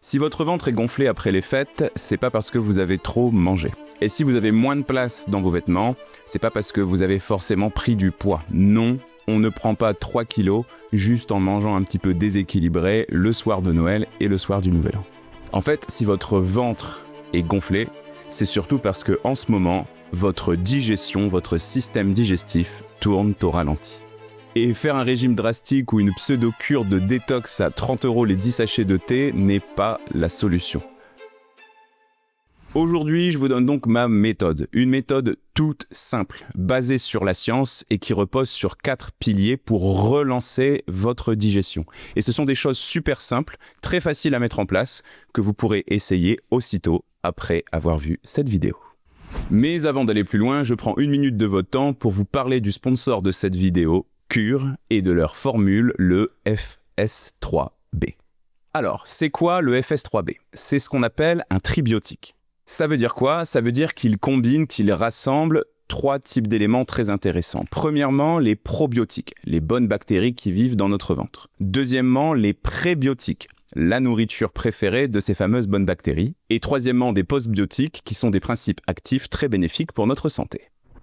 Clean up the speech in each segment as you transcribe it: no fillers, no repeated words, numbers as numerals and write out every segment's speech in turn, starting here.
Si votre ventre est gonflé après les fêtes, c'est pas parce que vous avez trop mangé. Et si vous avez moins de place dans vos vêtements, c'est pas parce que vous avez forcément pris du poids. Non, on ne prend pas 3 kilos juste en mangeant un petit peu déséquilibré le soir de Noël et le soir du Nouvel An. En fait, si votre ventre est gonflé, c'est surtout parce que en ce moment, votre digestion, votre système digestif tourne au ralenti. Et faire un régime drastique ou une pseudo-cure de détox à 30 € les 10 sachets de thé n'est pas la solution. Aujourd'hui, je vous donne donc ma méthode. Une méthode toute simple, basée sur la science et qui repose sur 4 piliers pour relancer votre digestion. Et ce sont des choses super simples, très faciles à mettre en place, que vous pourrez essayer aussitôt après avoir vu cette vidéo. Mais avant d'aller plus loin, je prends 1 minute de votre temps pour vous parler du sponsor de cette vidéo, Cure, et de leur formule, le FS3B. Alors, c'est quoi le FS3B? C'est ce qu'on appelle un tribiotique. Ça veut dire quoi? Ça veut dire qu'il combine, qu'il rassemble 3 types d'éléments très intéressants. Premièrement, les probiotiques, les bonnes bactéries qui vivent dans notre ventre. Deuxièmement, les prébiotiques, la nourriture préférée de ces fameuses bonnes bactéries. Et troisièmement, des postbiotiques qui sont des principes actifs très bénéfiques pour notre santé.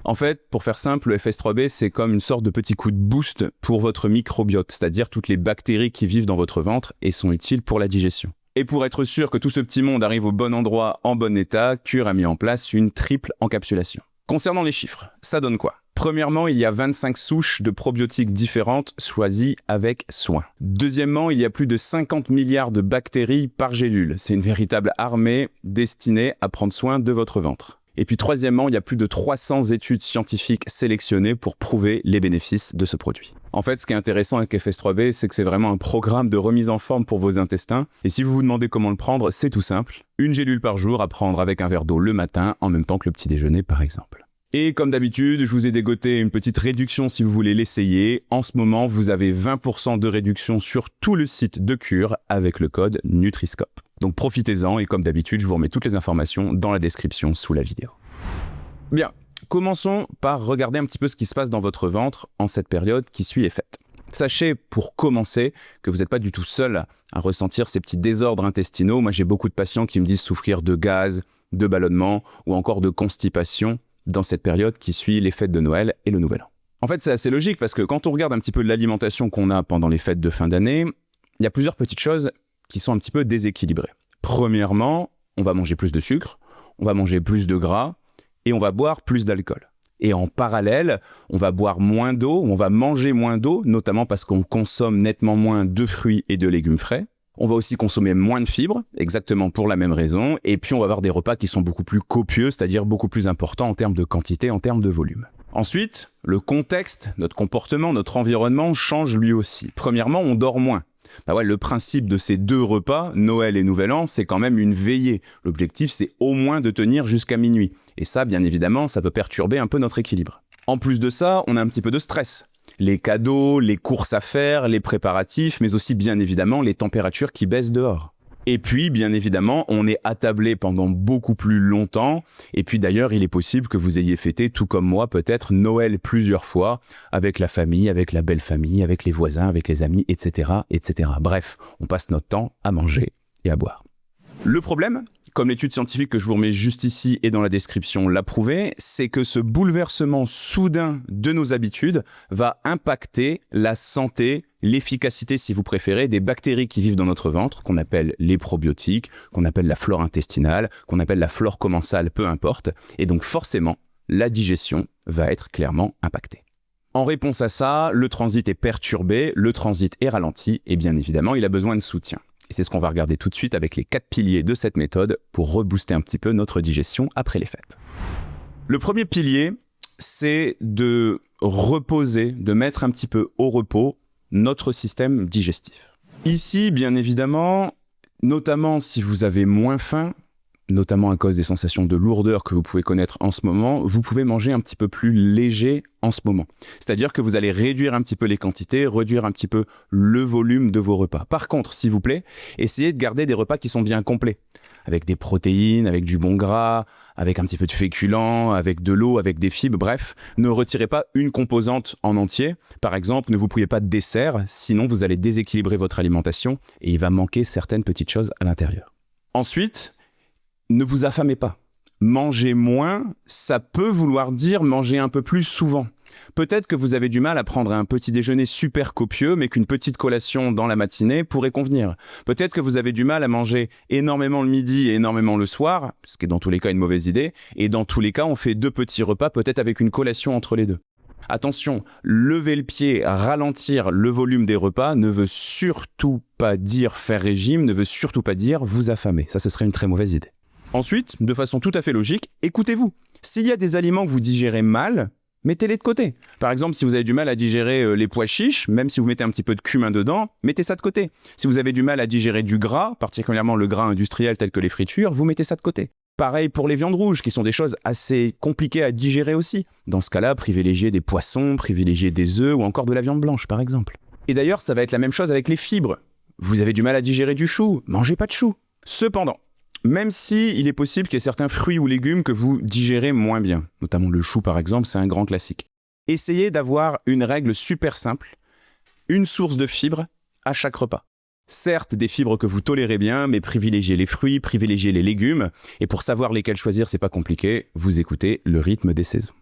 En fait, pour faire simple, le FS3B, c'est comme une sorte de petit coup de boost pour votre microbiote, c'est-à-dire toutes les bactéries qui vivent dans votre ventre et sont utiles pour la digestion. Et pour être sûr que tout ce petit monde arrive au bon endroit, en bon état, Cure a mis en place une triple encapsulation. Concernant les chiffres, ça donne quoi? Premièrement, il y a 25 souches de probiotiques différentes choisies avec soin. Deuxièmement, il y a plus de 50 milliards de bactéries par gélule. C'est une véritable armée destinée à prendre soin de votre ventre. Et puis troisièmement, il y a plus de 300 études scientifiques sélectionnées pour prouver les bénéfices de ce produit. En fait, ce qui est intéressant avec FS3B, c'est que c'est vraiment un programme de remise en forme pour vos intestins. Et si vous vous demandez comment le prendre, c'est tout simple. 1 gélule par jour à prendre avec un verre d'eau le matin, en même temps que le petit déjeuner par exemple. Et comme d'habitude, je vous ai dégoté une petite réduction si vous voulez l'essayer. En ce moment, vous avez 20% de réduction sur tout le site de Cure avec le code Nutriscope. Donc profitez-en et comme d'habitude, je vous remets toutes les informations dans la description sous la vidéo. Bien, commençons par regarder un petit peu ce qui se passe dans votre ventre en cette période qui suit les fêtes. Sachez pour commencer que vous n'êtes pas du tout seul à ressentir ces petits désordres intestinaux. Moi, j'ai beaucoup de patients qui me disent souffrir de gaz, de ballonnement ou encore de constipation dans cette période qui suit les fêtes de Noël et le Nouvel An. En fait, c'est assez logique parce que quand on regarde un petit peu l'alimentation qu'on a pendant les fêtes de fin d'année, il y a plusieurs petites choses qui sont un petit peu déséquilibrées. Premièrement, on va manger plus de sucre, on va manger plus de gras et on va boire plus d'alcool. Et en parallèle, on va boire moins d'eau, on va manger moins d'eau, notamment parce qu'on consomme nettement moins de fruits et de légumes frais. On va aussi consommer moins de fibres, exactement pour la même raison. Et puis on va avoir des repas qui sont beaucoup plus copieux, c'est-à-dire beaucoup plus importants en termes de quantité, en termes de volume. Ensuite, le contexte, notre comportement, notre environnement change lui aussi. Premièrement, on dort moins. Le principe de ces 2 repas, Noël et Nouvel An, c'est quand même une veillée. L'objectif, c'est au moins de tenir jusqu'à minuit. Et ça, bien évidemment, ça peut perturber un peu notre équilibre. En plus de ça, on a un petit peu de stress. Les cadeaux, les courses à faire, les préparatifs, mais aussi bien évidemment les températures qui baissent dehors. Et puis, bien évidemment, on est attablé pendant beaucoup plus longtemps. Et puis d'ailleurs, il est possible que vous ayez fêté, tout comme moi, peut-être Noël plusieurs fois, avec la famille, avec la belle famille, avec les voisins, avec les amis, etc., etc. Bref, on passe notre temps à manger et à boire. Le problème, comme l'étude scientifique que je vous remets juste ici et dans la description l'a prouvé, c'est que ce bouleversement soudain de nos habitudes va impacter la santé, l'efficacité, si vous préférez, des bactéries qui vivent dans notre ventre, qu'on appelle les probiotiques, qu'on appelle la flore intestinale, qu'on appelle la flore commensale, peu importe. Et donc forcément, la digestion va être clairement impactée. En réponse à ça, le transit est perturbé, le transit est ralenti et bien évidemment, il a besoin de soutien. Et c'est ce qu'on va regarder tout de suite avec les 4 piliers de cette méthode pour rebooster un petit peu notre digestion après les fêtes. Le premier pilier, c'est de reposer, de mettre un petit peu au repos notre système digestif. Ici, bien évidemment, notamment si vous avez moins faim, notamment à cause des sensations de lourdeur que vous pouvez connaître en ce moment, vous pouvez manger un petit peu plus léger en ce moment. C'est-à-dire que vous allez réduire un petit peu les quantités, réduire un petit peu le volume de vos repas. Par contre, s'il vous plaît, essayez de garder des repas qui sont bien complets, avec des protéines, avec du bon gras, avec un petit peu de féculents, avec de l'eau, avec des fibres, bref. Ne retirez pas une composante en entier. Par exemple, ne vous privez pas de dessert, sinon vous allez déséquilibrer votre alimentation et il va manquer certaines petites choses à l'intérieur. Ensuite, ne vous affamez pas. Manger moins, ça peut vouloir dire manger un peu plus souvent. Peut-être que vous avez du mal à prendre un petit déjeuner super copieux, mais qu'une petite collation dans la matinée pourrait convenir. Peut-être que vous avez du mal à manger énormément le midi et énormément le soir, ce qui est dans tous les cas une mauvaise idée, et dans tous les cas, on fait 2 petits repas, peut-être avec une collation entre les deux. Attention, lever le pied, ralentir le volume des repas ne veut surtout pas dire faire régime, ne veut surtout pas dire vous affamer. Ça, ce serait une très mauvaise idée. Ensuite, de façon tout à fait logique, écoutez-vous. S'il y a des aliments que vous digérez mal, mettez-les de côté. Par exemple, si vous avez du mal à digérer les pois chiches, même si vous mettez un petit peu de cumin dedans, mettez ça de côté. Si vous avez du mal à digérer du gras, particulièrement le gras industriel tel que les fritures, vous mettez ça de côté. Pareil pour les viandes rouges, qui sont des choses assez compliquées à digérer aussi. Dans ce cas-là, privilégiez des poissons, privilégiez des œufs ou encore de la viande blanche, par exemple. Et d'ailleurs, ça va être la même chose avec les fibres. Vous avez du mal à digérer du chou, mangez pas de chou. Cependant, même si il est possible qu'il y ait certains fruits ou légumes que vous digérez moins bien, notamment le chou par exemple, c'est un grand classique. Essayez d'avoir une règle super simple, une source de fibres à chaque repas. Certes, des fibres que vous tolérez bien, mais privilégiez les fruits, privilégiez les légumes, et pour savoir lesquels choisir, c'est pas compliqué, vous écoutez le rythme des saisons.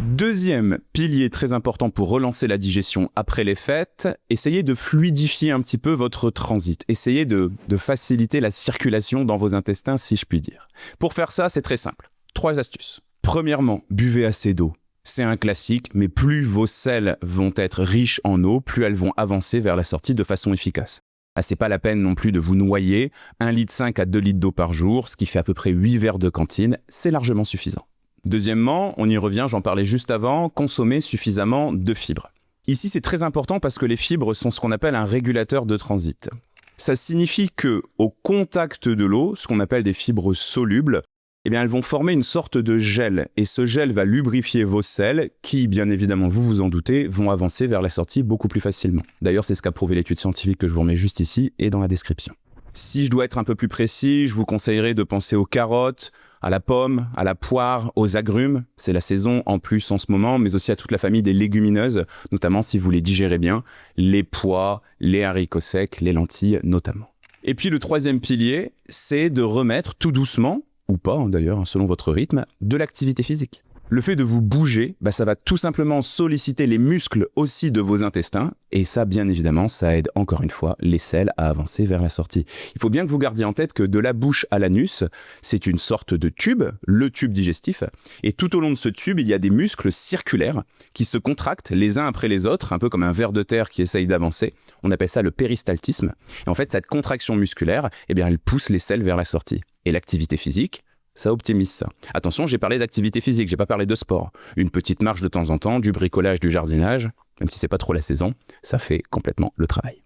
Deuxième pilier très important pour relancer la digestion après les fêtes, essayez de fluidifier un petit peu votre transit. Essayez de faciliter la circulation dans vos intestins, si je puis dire. Pour faire ça, c'est très simple. 3 astuces. Premièrement, buvez assez d'eau. C'est un classique, mais plus vos selles vont être riches en eau, plus elles vont avancer vers la sortie de façon efficace. Ah, c'est pas la peine non plus de vous noyer. 1,5 litre à 2 litres d'eau par jour, ce qui fait à peu près 8 verres de cantine, c'est largement suffisant. Deuxièmement, on y revient, j'en parlais juste avant, consommer suffisamment de fibres. Ici, c'est très important parce que les fibres sont ce qu'on appelle un régulateur de transit. Ça signifie que, au contact de l'eau, ce qu'on appelle des fibres solubles, eh bien, elles vont former une sorte de gel. Et ce gel va lubrifier vos selles qui, bien évidemment, vous vous en doutez, vont avancer vers la sortie beaucoup plus facilement. D'ailleurs, c'est ce qu'a prouvé l'étude scientifique que je vous remets juste ici et dans la description. Si je dois être un peu plus précis, je vous conseillerais de penser aux carottes, à la pomme, à la poire, aux agrumes. C'est la saison en plus en ce moment, mais aussi à toute la famille des légumineuses, notamment si vous les digérez bien, les pois, les haricots secs, les lentilles notamment. Et puis le troisième pilier, c'est de remettre tout doucement, ou pas d'ailleurs, selon votre rythme, de l'activité physique. Le fait de vous bouger, ça va tout simplement solliciter les muscles aussi de vos intestins. Et ça, bien évidemment, ça aide encore une fois les selles à avancer vers la sortie. Il faut bien que vous gardiez en tête que de la bouche à l'anus, c'est une sorte de tube, le tube digestif. Et tout au long de ce tube, il y a des muscles circulaires qui se contractent les uns après les autres, un peu comme un ver de terre qui essaye d'avancer. On appelle ça le péristaltisme. Et en fait, cette contraction musculaire, elle pousse les selles vers la sortie. Et l'activité physique, ça optimise ça. Attention, j'ai parlé d'activité physique, j'ai pas parlé de sport. Une petite marche de temps en temps, du bricolage, du jardinage, même si c'est pas trop la saison, ça fait complètement le travail.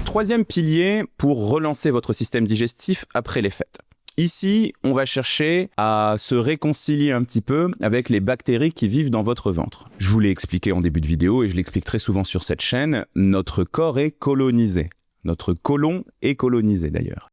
Troisième pilier pour relancer votre système digestif après les fêtes. Ici, on va chercher à se réconcilier un petit peu avec les bactéries qui vivent dans votre ventre. Je vous l'ai expliqué en début de vidéo et je l'explique très souvent sur cette chaîne, notre corps est colonisé. Notre côlon est colonisé d'ailleurs.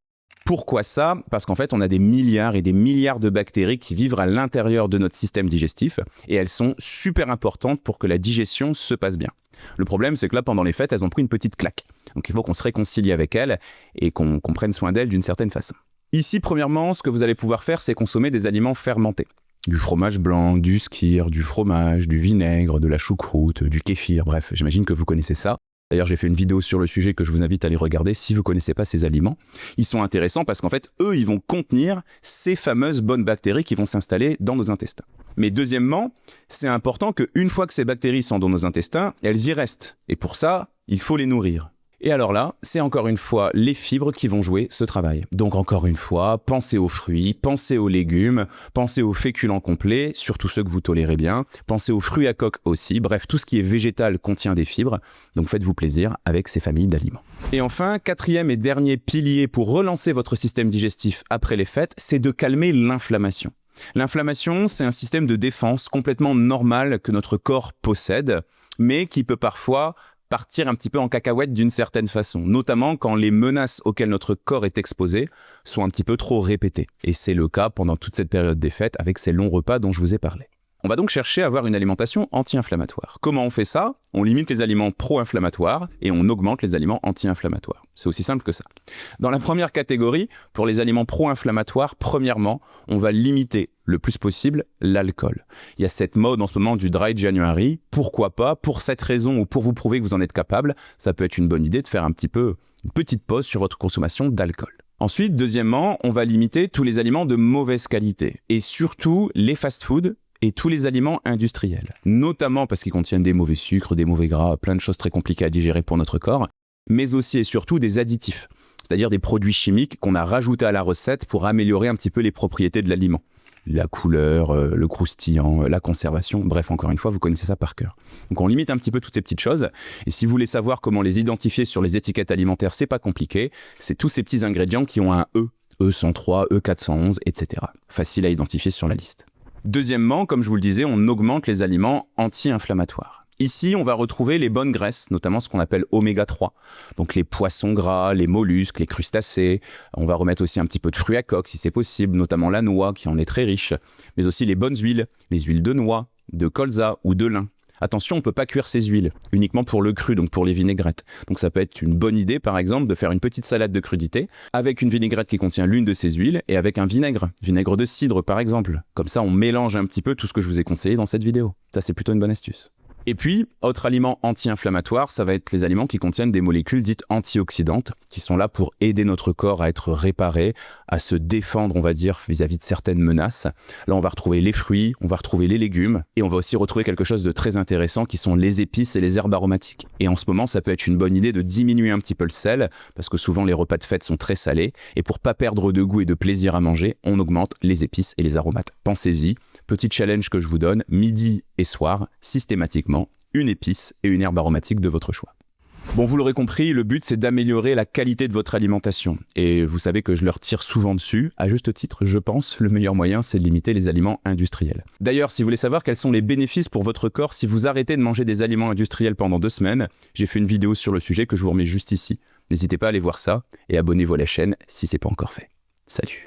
Pourquoi ça? Parce qu'en fait, on a des milliards et des milliards de bactéries qui vivent à l'intérieur de notre système digestif et elles sont super importantes pour que la digestion se passe bien. Le problème, c'est que là, pendant les fêtes, elles ont pris une petite claque. Donc il faut qu'on se réconcilie avec elles et qu'on prenne soin d'elles d'une certaine façon. Ici, premièrement, ce que vous allez pouvoir faire, c'est consommer des aliments fermentés. Du fromage blanc, du skyr, du fromage, du vinaigre, de la choucroute, du kéfir, bref, j'imagine que vous connaissez ça. D'ailleurs, j'ai fait une vidéo sur le sujet que je vous invite à aller regarder si vous ne connaissez pas ces aliments. Ils sont intéressants parce qu'en fait, eux, ils vont contenir ces fameuses bonnes bactéries qui vont s'installer dans nos intestins. Mais deuxièmement, c'est important qu'une fois que ces bactéries sont dans nos intestins, elles y restent. Et pour ça, il faut les nourrir. Et alors là, c'est encore une fois les fibres qui vont jouer ce travail. Donc encore une fois, pensez aux fruits, pensez aux légumes, pensez aux féculents complets, surtout ceux que vous tolérez bien, pensez aux fruits à coque aussi, bref, tout ce qui est végétal contient des fibres, donc faites-vous plaisir avec ces familles d'aliments. Et enfin, quatrième et dernier pilier pour relancer votre système digestif après les fêtes, c'est de calmer l'inflammation. L'inflammation, c'est un système de défense complètement normal que notre corps possède, mais qui peut parfois partir un petit peu en cacahuète d'une certaine façon, notamment quand les menaces auxquelles notre corps est exposé sont un petit peu trop répétées. Et c'est le cas pendant toute cette période des fêtes avec ces longs repas dont je vous ai parlé. On va donc chercher à avoir une alimentation anti-inflammatoire. Comment on fait ça? On limite les aliments pro-inflammatoires et on augmente les aliments anti-inflammatoires. C'est aussi simple que ça. Dans la première catégorie, pour les aliments pro-inflammatoires, premièrement, on va limiter le plus possible l'alcool. Il y a cette mode en ce moment du dry January. Pourquoi pas? Pour cette raison ou pour vous prouver que vous en êtes capable, ça peut être une bonne idée de faire une petite pause sur votre consommation d'alcool. Ensuite, deuxièmement, on va limiter tous les aliments de mauvaise qualité et surtout les fast-foods et tous les aliments industriels, notamment parce qu'ils contiennent des mauvais sucres, des mauvais gras, plein de choses très compliquées à digérer pour notre corps, mais aussi et surtout des additifs, c'est-à-dire des produits chimiques qu'on a rajoutés à la recette pour améliorer un petit peu les propriétés de l'aliment. La couleur, le croustillant, la conservation, bref, encore une fois, vous connaissez ça par cœur. Donc on limite un petit peu toutes ces petites choses, et si vous voulez savoir comment les identifier sur les étiquettes alimentaires, c'est pas compliqué, c'est tous ces petits ingrédients qui ont un E, E103, E411, etc. Facile à identifier sur la liste. Deuxièmement, comme je vous le disais, on augmente les aliments anti-inflammatoires. Ici, on va retrouver les bonnes graisses, notamment ce qu'on appelle oméga 3. Donc les poissons gras, les mollusques, les crustacés. On va remettre aussi un petit peu de fruits à coque si c'est possible, notamment la noix qui en est très riche. Mais aussi les bonnes huiles, les huiles de noix, de colza ou de lin. Attention, on ne peut pas cuire ces huiles, uniquement pour le cru, donc pour les vinaigrettes. Donc ça peut être une bonne idée, par exemple, de faire une petite salade de crudité avec une vinaigrette qui contient l'une de ces huiles et avec un vinaigre de cidre, par exemple. Comme ça, on mélange un petit peu tout ce que je vous ai conseillé dans cette vidéo. Ça, c'est plutôt une bonne astuce. Et puis, autre aliment anti-inflammatoire, ça va être les aliments qui contiennent des molécules dites antioxydantes, qui sont là pour aider notre corps à être réparé, à se défendre, on va dire, vis-à-vis de certaines menaces. Là, on va retrouver les fruits, on va retrouver les légumes, et on va aussi retrouver quelque chose de très intéressant, qui sont les épices et les herbes aromatiques. Et en ce moment, ça peut être une bonne idée de diminuer un petit peu le sel, parce que souvent les repas de fête sont très salés, et pour pas perdre de goût et de plaisir à manger, on augmente les épices et les aromates. Pensez-y, petit challenge que je vous donne, midi et soir, systématiquement, une épice et une herbe aromatique de votre choix. Bon, vous l'aurez compris, le but c'est d'améliorer la qualité de votre alimentation. Et vous savez que je leur tire souvent dessus. À juste titre, je pense, le meilleur moyen c'est de limiter les aliments industriels. D'ailleurs, si vous voulez savoir quels sont les bénéfices pour votre corps si vous arrêtez de manger des aliments industriels pendant 2 semaines, j'ai fait une vidéo sur le sujet que je vous remets juste ici. N'hésitez pas à aller voir ça et abonnez-vous à la chaîne si c'est pas encore fait. Salut!